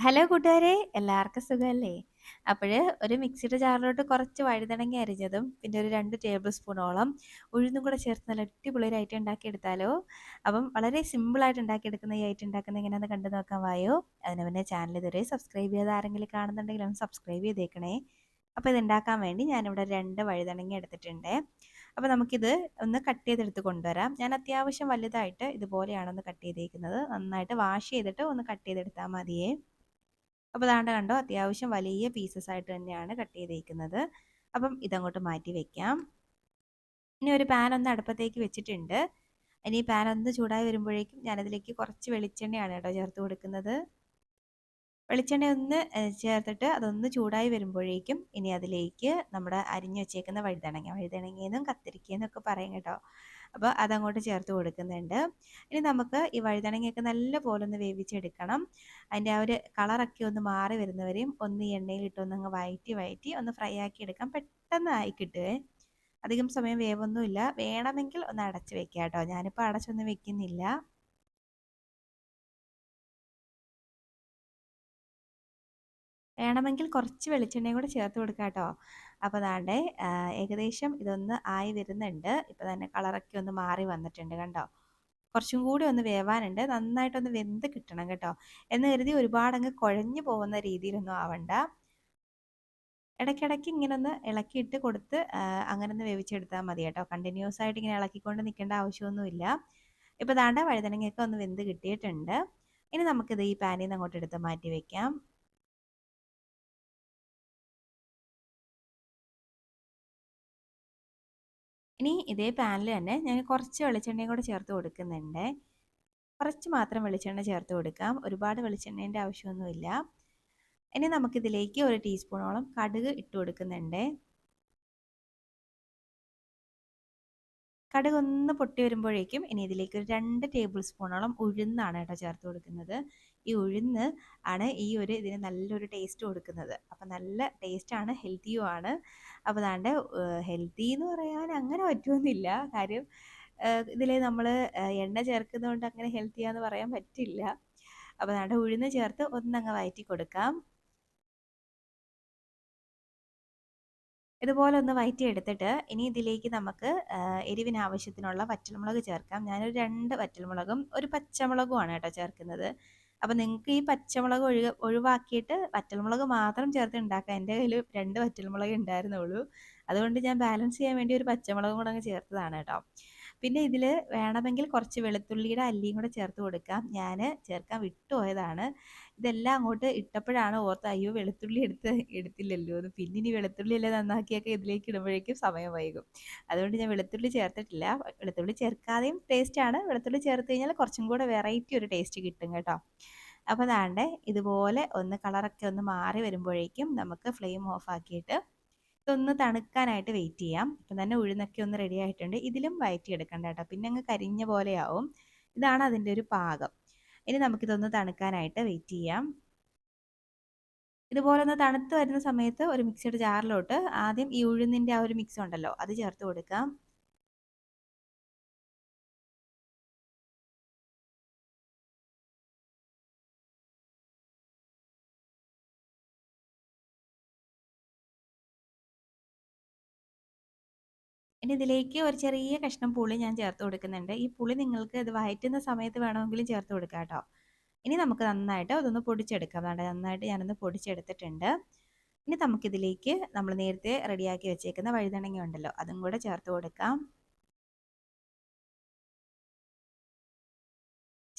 Hello കൂട്ടുകാരെ, എല്ലാവർക്കും സുഖമല്ലേ? അപ്പോൾ ഒരു മിക്സിയുടെ ജാറിലോട്ട് കുറച്ച് വഴുതനങ്ങ അരിഞ്ഞതും പിന്നെ ഒരു 2 ടേബിൾ സ്പൂണോളം ഉഴുന്നും കൂടെ ചേർത്ത് നല്ല അടിപൊളി ഒരു ഐറ്റം ഉണ്ടാക്കിയെടുത്താലോ. അപ്പം വളരെ സിമ്പിളായിട്ട് ഉണ്ടാക്കിയെടുക്കുന്ന ഈ ഐറ്റം ഉണ്ടാക്കുന്നത് എങ്ങനെയാണെന്ന് കണ്ടു നോക്കാൻ വായോ. അതിന് മുന്നേ ചാനൽ ഇതുവരെ സബ്സ്ക്രൈബ് ചെയ്ത് ആരെങ്കിലും കാണുന്നുണ്ടെങ്കിൽ ഒന്ന് സബ്സ്ക്രൈബ് ചെയ്തേക്കണേ. അപ്പോൾ ഇത് ഉണ്ടാക്കാൻ വേണ്ടി ഞാനിവിടെ 2 വഴുതനങ്ങ എടുത്തിട്ടുണ്ട്. അപ്പോൾ നമുക്കിത് ഒന്ന് കട്ട് ചെയ്തെടുത്ത് കൊണ്ടുവരാം. ഞാൻ അത്യാവശ്യം വലുതായിട്ട് ഇതുപോലെയാണ് ഒന്ന് കട്ട് ചെയ്തേക്കുന്നത്. നന്നായിട്ട് വാഷ് ചെയ്തിട്ട് ഒന്ന് കട്ട് ചെയ്തെടുത്താൽ മതിയേ. അപ്പോൾ ദാണ്ട കണ്ടോ, അത്യാവശ്യം വലിയ പീസസ് ആയിട്ട് തന്നെയാണ് കട്ട് ചെയ്തേക്കുന്നത്. അപ്പം ഇതങ്ങോട്ട് മാറ്റി വെക്കാം. ഇനി ഒരു പാൻ ഒന്ന് അടുപ്പത്തേക്ക് വെച്ചിട്ടുണ്ട്. ഇനി ഈ പാൻ ഒന്ന് ചൂടായി വരുമ്പോഴേക്കും ഞാനതിലേക്ക് കുറച്ച് വെളിച്ചെണ്ണയാണ് കേട്ടോ ചേർത്ത് കൊടുക്കുന്നത്. വെളിച്ചെണ്ണ ഒന്ന് ചേർത്തിട്ട് അതൊന്ന് ചൂടായി വരുമ്പോഴേക്കും ഇനി അതിലേക്ക് നമ്മുടെ അരിഞ്ഞു വെച്ചേക്കുന്ന വഴുതനങ്ങയെന്നും കത്തിരിക്കയെന്നൊക്കെ പറയും കേട്ടോ. അപ്പോൾ അതങ്ങോട്ട് ചേർത്ത് കൊടുക്കുന്നുണ്ട്. ഇനി നമുക്ക് ഈ വഴുതനങ്ങയൊക്കെ നല്ല പോലെ ഒന്ന് വേവിച്ചെടുക്കണം. അതിൻ്റെ ആ ഒരു കളറൊക്കെ ഒന്ന് മാറി വരുന്നവരെയും ഒന്ന് ഈ എണ്ണയിലിട്ടൊന്നങ്ങ് വഴറ്റി ഒന്ന് ഫ്രൈ ആക്കി എടുക്കാം. പെട്ടെന്ന് ആയി കിട്ടുവേ. അധികം സമയം വേവൊന്നുമില്ല. വേണമെങ്കിൽ ഒന്ന് അടച്ച് വെക്കാം കേട്ടോ. ഞാനിപ്പോൾ അടച്ചൊന്നും വെക്കുന്നില്ല. വേണമെങ്കിൽ കുറച്ച് വെളിച്ചെണ്ണയും കൂടെ ചേർത്ത് കൊടുക്കാം കേട്ടോ. അപ്പോൾ ദാണ്ടേ ഏകദേശം ഇതൊന്ന് ആയി വരുന്നുണ്ട്. ഇപ്പോൾ തന്നെ കളറൊക്കെ ഒന്ന് മാറി വന്നിട്ടുണ്ട് കണ്ടോ. കുറച്ചും കൂടി ഒന്ന് വേവാനുണ്ട്. നന്നായിട്ടൊന്ന് വെന്ത് കിട്ടണം കേട്ടോ. എന്ന് കരുതി ഒരുപാടങ്ങ് കുഴഞ്ഞു പോകുന്ന രീതിയിലൊന്നും ആവണ്ട. ഇടയ്ക്കിടയ്ക്ക് ഇങ്ങനെ ഒന്ന് ഇളക്കിയിട്ട് കൊടുത്ത് അങ്ങനെ ഒന്ന് വേവിച്ചെടുത്താൽ മതി കേട്ടോ. കണ്ടിന്യൂസ് ആയിട്ട് ഇങ്ങനെ ഇളക്കിക്കൊണ്ട് നിൽക്കേണ്ട ആവശ്യമൊന്നുമില്ല. ഇപ്പോൾ ദാണ്ട വഴുതനങ്ങയൊക്കെ ഒന്ന് വെന്ത് കിട്ടിയിട്ടുണ്ട്. ഇനി നമുക്കിത് ഈ പാനിൽ നിന്ന് അങ്ങോട്ട് എടുത്ത് മാറ്റി വെക്കാം. ഇനി ഇതേ പാനിൽ തന്നെ ഞാൻ കുറച്ച് വെളിച്ചെണ്ണയും കൂടെ ചേർത്ത് കൊടുക്കുന്നുണ്ട്. കുറച്ച് മാത്രം വെളിച്ചെണ്ണ ചേർത്ത് കൊടുക്കാം. ഒരുപാട് വെളിച്ചെണ്ണേൻ്റെ ആവശ്യമൊന്നുമില്ല. ഇനി നമുക്കിതിലേക്ക് 1 ടീസ്പൂണോളം കടുക് ഇട്ട് കൊടുക്കുന്നുണ്ട്. കടുക് ഒന്ന് പൊട്ടി വരുമ്പോഴേക്കും ഇനി ഇതിലേക്ക് ഒരു 2 ടേബിൾ സ്പൂണോളം ഉഴുന്നാണ് കേട്ടോ ചേർത്ത് കൊടുക്കുന്നത്. ഈ ഉഴുന്ന് ആണ് ഈ ഒരു ഇതിന് നല്ലൊരു ടേസ്റ്റ് കൊടുക്കുന്നത്. അപ്പം നല്ല ടേസ്റ്റാണ്, ഹെൽത്തിയും ആണ്. അപ്പോൾ ദാണ്ട് ഹെൽത്തി എന്ന് പറയാൻ അങ്ങനെ പറ്റുമൊന്നുമില്ല. കാര്യം ഇതിൽ നമ്മൾ എണ്ണ ചേർക്കുന്നതുകൊണ്ട് അങ്ങനെ ഹെൽത്തിയാന്ന് പറയാൻ പറ്റില്ല. അപ്പോൾ ദാണ്ട് ഉഴുന്ന് ചേർത്ത് ഒന്നങ്ങ് വഴറ്റി കൊടുക്കാം. ഇതുപോലെ ഒന്ന് വഴറ്റി എടുത്തിട്ട് ഇനി ഇതിലേക്ക് നമുക്ക് എരിവിന് ആവശ്യത്തിനുള്ള വറ്റൽമുളക് ചേർക്കാം. ഞാനൊരു 2 വറ്റൽമുളകും ഒരു പച്ചമുളകുമാണ് കേട്ടോ ചേർക്കുന്നത്. അപ്പോൾ നിങ്ങൾക്ക് ഈ പച്ചമുളക് ഒഴിവാക്കിയിട്ട് വറ്റൽമുളക് മാത്രം ചേർത്ത് ഉണ്ടാക്കാം. എൻ്റെ കയ്യിൽ 2 വറ്റൽമുളക് ഉണ്ടായിരുന്നുള്ളൂ. അതുകൊണ്ട് ഞാൻ ബാലൻസ് ചെയ്യാൻ വേണ്ടി ഒരു പച്ചമുളകും കൂടെ അങ്ങ് ചേർത്തതാണ് കേട്ടോ. പിന്നെ ഇതിൽ വേണമെങ്കിൽ കുറച്ച് വെളുത്തുള്ളിയുടെ അല്ലിയും കൂടെ ചേർത്ത് കൊടുക്കാം. ഞാൻ ചേർക്കാൻ വിട്ടുപോയതാണ്. ഇതെല്ലാം അങ്ങോട്ട് ഇട്ടപ്പോഴാണ് ഓർത്ത് അയ്യോ വെളുത്തുള്ളി എടുത്തില്ലല്ലോ എന്ന്. പിന്നെ ഇനി വെളുത്തുള്ളി എല്ലാം നന്നാക്കിയൊക്കെ ഇതിലേക്ക് ഇടുമ്പോഴേക്കും സമയം വൈകും. അതുകൊണ്ട് ഞാൻ വെളുത്തുള്ളി ചേർത്തിട്ടില്ല. വെളുത്തുള്ളി ചേർക്കാതെയും ടേസ്റ്റാണ്. വെളുത്തുള്ളി ചേർത്ത് കഴിഞ്ഞാൽ കുറച്ചും കൂടെ വെറൈറ്റി ഒരു ടേസ്റ്റ് കിട്ടും കേട്ടോ. അപ്പോൾ ദാണ്ടെ ഇതുപോലെ ഒന്ന് കളറൊക്കെ ഒന്ന് മാറി വരുമ്പോഴേക്കും നമുക്ക് ഫ്ലെയിം ഓഫ് ആക്കിയിട്ട് ഇതൊന്ന് തണുക്കാനായിട്ട് വെയിറ്റ് ചെയ്യാം. ഇപ്പം തന്നെ ഉഴുന്നൊക്കെ ഒന്ന് റെഡി ആയിട്ടുണ്ട്. ഇതിലും വഴറ്റിയെടുക്കണ്ട കേട്ടോ, പിന്നെ അങ്ങ് കരിഞ്ഞ പോലെയാവും. ഇതാണ് അതിൻ്റെ ഒരു പാകം. ഇനി നമുക്കിതൊന്ന് തണുക്കാനായിട്ട് വെയിറ്റ് ചെയ്യാം. ഇതുപോലെ ഒന്ന് തണുത്ത് വരുന്ന സമയത്ത് ഒരു മിക്സിയുടെ ജാറിലോട്ട് ആദ്യം ഈ ഉഴുന്നിൻ്റെ ആ ഒരു മിക്സ് ഉണ്ടല്ലോ അത് ചേർത്ത് കൊടുക്കാം. ഇനി ഇതിലേക്ക് ഒരു ചെറിയ കഷ്ണം പുളി ഞാൻ ചേർത്ത് കൊടുക്കുന്നുണ്ട്. ഈ പുളി നിങ്ങൾക്ക് ഇത് വഴറ്റുന്ന സമയത്ത് വേണമെങ്കിലും ചേർത്ത് കൊടുക്കാം കേട്ടോ. ഇനി നമുക്ക് നന്നായിട്ട് അതൊന്ന് പൊടിച്ചെടുക്കാം. വേണ്ട, നന്നായിട്ട് ഞാനൊന്ന് പൊടിച്ചെടുത്തിട്ടുണ്ട്. ഇനി നമുക്കിതിലേക്ക് നമ്മൾ നേരത്തെ റെഡിയാക്കി വെച്ചേക്കുന്ന വഴുതനങ്ങ ഉണ്ടല്ലോ അതും കൂടെ ചേർത്ത് കൊടുക്കാം.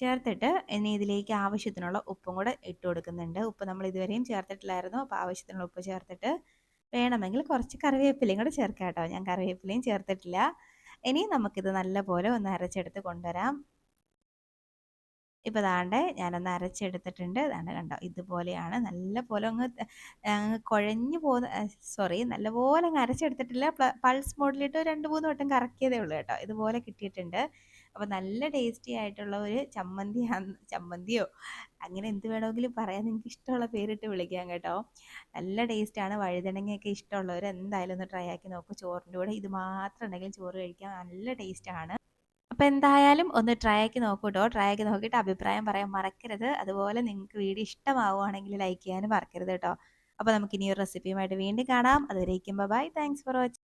ചേർത്തിട്ട് ഇനി ഇതിലേക്ക് ആവശ്യത്തിനുള്ള ഉപ്പും കൂടെ ഇട്ട് കൊടുക്കുന്നുണ്ട്. ഉപ്പ് നമ്മൾ ഇതുവരെയും ചേർത്തിട്ടില്ലായിരുന്നു. അപ്പോൾ ആവശ്യത്തിനുള്ള ഉപ്പ് ചേർത്തിട്ട് വേണമെങ്കിൽ കുറച്ച് കറിവേപ്പിലയും കൂടെ ചേർക്കാം കേട്ടോ. ഞാൻ കറിവേപ്പിലയും ചേർത്തിട്ടില്ല. ഇനി നമുക്കിത് നല്ലപോലെ ഒന്ന് അരച്ചെടുത്ത് കൊണ്ടുവരാം. ഇപ്പോൾ ദാണ്ടെ ഞാനൊന്ന് അരച്ചെടുത്തിട്ടുണ്ട്. ദാണ്ടെ കണ്ടോ, ഇതുപോലെയാണ്. നല്ല പോലെ അങ്ങ് കുഴഞ്ഞു പോകുന്ന, സോറി, നല്ലപോലെ അങ്ങ് അരച്ചെടുത്തിട്ടില്ല. പൾസ് മോഡിലിട്ട് 2-3 വട്ടം കറക്കിയതേ ഉള്ളൂ കേട്ടോ. ഇതുപോലെ കിട്ടിയിട്ടുണ്ട്. അപ്പോൾ നല്ല ടേസ്റ്റി ആയിട്ടുള്ള ഒരു ചമ്മന്തിയോ അങ്ങനെ എന്ത് വേണമെങ്കിലും പറയാൻ നിങ്ങൾക്ക് ഇഷ്ടമുള്ള പേരിട്ട് വിളിക്കാം കേട്ടോ. നല്ല ടേസ്റ്റാണ്. വഴുതനങ്ങയൊക്കെ ഇഷ്ടമുള്ളവർ എന്തായാലും ഒന്ന് ട്രൈ ആക്കി നോക്കൂ. ചോറിൻ്റെ കൂടെ ഇത് മാത്രം ഉണ്ടെങ്കിൽ ചോറ് കഴിക്കാൻ നല്ല ടേസ്റ്റാണ്. അപ്പോൾ എന്തായാലും ഒന്ന് ട്രൈ ആക്കി നോക്കൂ കേട്ടോ. ട്രൈ ആക്കി നോക്കിയിട്ട് അഭിപ്രായം പറയാൻ മറക്കരുത്. അതുപോലെ നിങ്ങൾക്ക് വീഡിയോ ഇഷ്ടമാവുകയാണെങ്കിൽ ലൈക്ക് ചെയ്യാനും മറക്കരുത് കേട്ടോ. അപ്പോൾ നമുക്ക് ഇനി ഒരു റെസിപ്പിയുമായിട്ട് വീണ്ടും കാണാം. അതുവരേക്കും ബൈ. Thanks for watching.